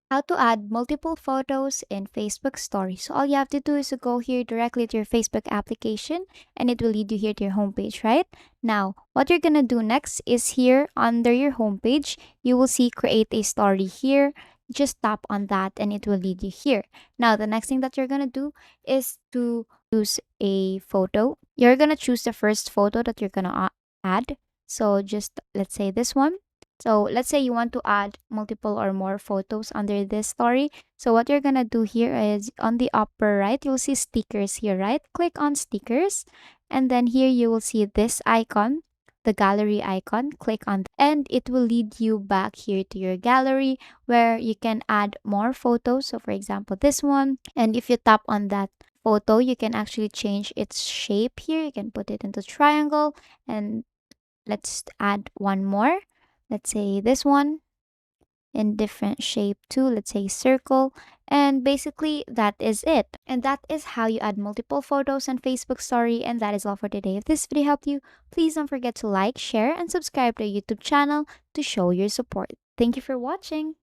How to add multiple photos in Facebook stories. So all you have to do is to go here directly to your Facebook application and it will lead you here to your homepage, right? Now, what you're gonna do next is here under your homepage, you will see create a story here. Just tap on that and it will lead you here. Now, the next thing that you're gonna do is to choose a photo. You're gonna choose the first photo that you're gonna add. So just let's say this one. So let's say you want to add multiple or more photos under this story. So what you're gonna do here is on the upper right, you'll see stickers here, right? Click on stickers, and then here you will see this icon, the gallery icon. Click on and it will lead you back here to your gallery where you can add more photos. So for example, this one. And if you tap on that photo, you can actually change its shape here. You can put it into triangle, and let's add one more. Let's say this one in different shape too. Let's say circle. And basically that is it. And that is how you add multiple photos on Facebook story. And that is all for today. If this video helped you, please don't forget to like, share, and subscribe to our YouTube channel to show your support. Thank you for watching.